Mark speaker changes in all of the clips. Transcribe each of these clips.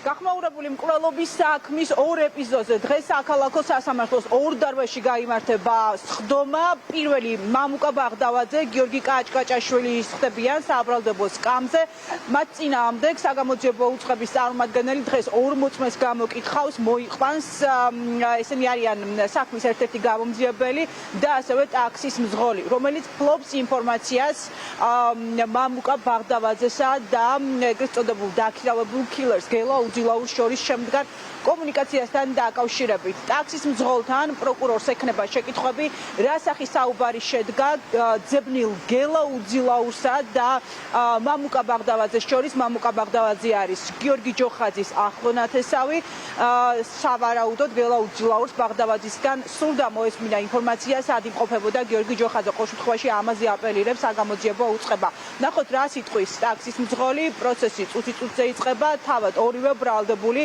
Speaker 1: გახმაურებული მკვლელობის საქმის ორ ეპიზოდზე დღეს საქალაქო სასამართლოს ორ დარბაზში გაიმართება სხდომა. პირველი მამუკა ბაღდავაძე, გიორგი კაჭკაჭაშვილი ხდებიან საბრალდებო სკამზე. მათ წინააღმდეგ საგამოძიებო უწყების წარმომადგენელი დღეს ორ მოწმეს გამოკითხავს, მოიყვანს. ესენი არიან საქმის ერთ-ერთი გამომძიებელი და ასევე ტაქსის მძღოლი, რომელიც ფლობს ინფორმაციას მამუკა ბაღდავაძესა და ეგრეთ წოდებულ დაქირავებულ killers გელა უძილაუს შორის შემდგარ კომუნიკაციასთან დაკავშირებით. ტაქსის მძღოლთან პროკურორს ექნება შეკითხვები, რა სახის საუბარი შედგა ძებნილ გელა უძილაუსა და მამუკა ბაღდავაძეს შორის. მამუკა ბაღდავაძე არის გიორგი ჯოხაძის ახლო ნათესავი. სავარაუდოდ გელა უძილაურს ბაღდავაძისგან სურდა მოესმინა ინფორმაცია, სად იმყოფებოდა გიორგი ჯოხაძე. ყოველ შემთხვევაში ამაზე აპელირებს საგამოძიებო უწყება. ნახოთ რა სიტყვის ტაქსის მძღოლი. პროცესი წუთი-წუთზე იწყება. თავად ორივე ბრალდებული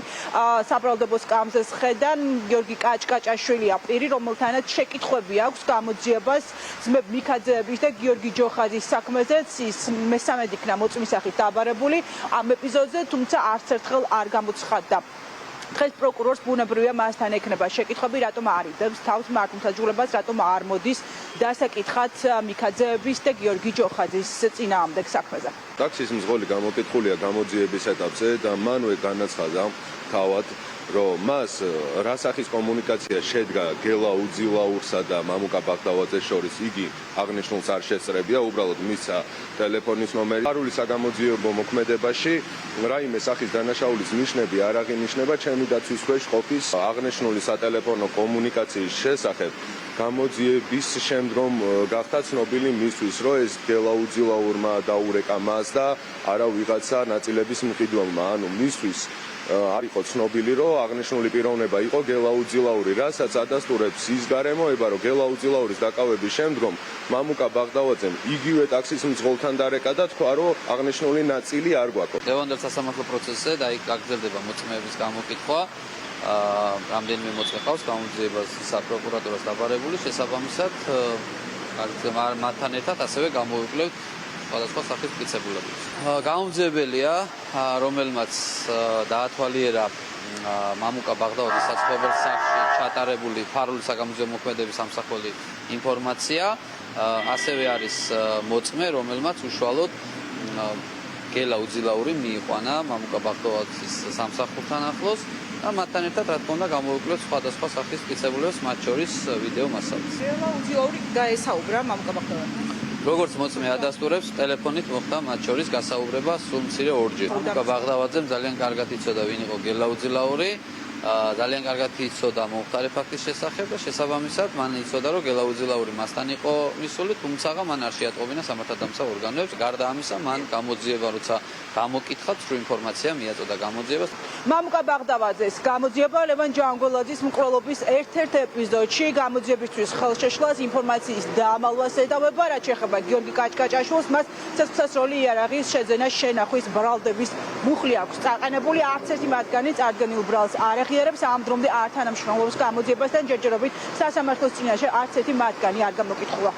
Speaker 1: საბრალდებო სკამზე ხედან. გიორგი კაჭკაჭაშვილია პირი, რომელთანაც შეკითხვები აქვს გამოძიებას ძმებ მიქაძეების და გიორგი ჯოხაძის საქმეზეც. ის მესამედ იქნა მოწმის სახით დაბარებული ამ ეპიზოდზე, თუმცა არც ერთხელ არ გამოცხადდა. დღეს პროკურორს ბუნებრივია მასთან ექნება შეკითხვები, რატომ არ იდებს თავს მართლმსაჯულებას, რატომ არ მოდის დასაკითხად მიქაძეების და გიორგი ჯოხაძის წინააღმდეგ საქმეზე.
Speaker 2: ტაქსის მძღოლი გამოკითხულია გამოძიების ეტაპზე და მანვე განაცხადა თავად, რომ მას რა სახის კომუნიკაცია შედგა გელა უძილაურსა და მამუკა ბაღდავაძეს შორის, იგი აღნიშნულს არ შესწრებია, უბრალოდ მისცა ტელეფონის ნომერი. არული საგამოძიებო მოქმედებაში რაიმე სახის დანაშაულის ნიშნები არ აღინიშნება ჩემი დაცვის ქვეშ ყოფის აღნიშნული სატელეფონო კომუნიკაციის შესახებ. გამოძიების შემდგომ გახდა ცნობილი მისთვის, რომ ეს გელა უძილაურმა დაურეკა მას და არა ვიღაცა ნაწილების მყიდველმა, ანუ მისთვის არ იყო ცნობილი, რომ აღნიშნული პიროვნება იყო გელა უძილაური, რასაც ადასტურებს ის გარემოება, რომ გელა უძილაურის დაკავების შემდგომ მამუკა ბაღდავაძემ იგივე ტაქსის მძღოლთან დარეკა და თქვა, რომ აღნიშნული ნაწილი არ გვაქვს.
Speaker 3: ლევანდელ სასამართლო პროცესზე გაგრძელდება მოწმეების გამოკითხვა. რამდენიმე მოწმე ყავს გამოძიებას საპროკურატურას დაბარებული, შესაბამისად მათთან ერთად ასევე გამოვიკვლევთ სხვადასხვა სახის მტკიცებულებას. გამომძიებელია, რომელმაც დაათვალიერა მამუკა ბაღდავაძის საცხოვრებელ სახლში ჩატარებული ფარული საგამოძიებო მოქმედების სამსახველი ინფორმაცია. ასევე არის მოწმე, რომელმაც უშუალოდ გელა უძილაური მიიყვანა მამუკა ბაღდავაძის სამსახურთან ახლოს და მათთან ერთად რა თქმა უნდა გამოვიკვლევთ სხვადასხვა სახის მტკიცებულებას, მათ შორის ვიდეო მასალას.
Speaker 1: გელა უძილაური გაესაუბრა მამუკა ბაღდავაძეს.
Speaker 3: როგორც მოწმე ადასტურებს, ტელეფონით მოხდა მათ შორის გასაუბრება სულ მცირე ორჯერ. მამუკა ბაღდავაძემ ძალიან კარგად იცოდა ვინ იყო გელა უძილაური, ძალიან კარგად იცოდა მომხდარი ფაქტის შესახებ და შესაბამისად მან იცოდა, რომ გელა უძილაური მასთან იყო მისული, თუმცა მან არ შეატყობინა სამართალდამცავ ორგანოებს. გარდა ამისა, მან გამოძიება, როცა გამოკითხა, სრულ ინფორმაცია მიაწოდა გამოძიებას.
Speaker 1: მამუკა ბაღდავაძეს გამოძიება ლევან ჯანგველაძის მკვლელობის ერთ-ერთ ეპიზოდში გამოძიებისთვის ხელშეშლას ინფორმაციის დაამალვას ედავება, რაც შეეხება გიორგი კაჭკაჭაშვილს, მას ცეცხლსასროლი იარაღის შეძენა შენახვის ბრალდების მუხლი აქვს წაყენებული. არც ერთი მათგანი წარდგენილ ბრალს არ ეხიარებს, ამ დრომდე არ თანამშრომლობს გამოძიებასთან, ჯერჯერობით სასამართლოს წინაშე არც ერთი მათგანი არ გამოკითხულა.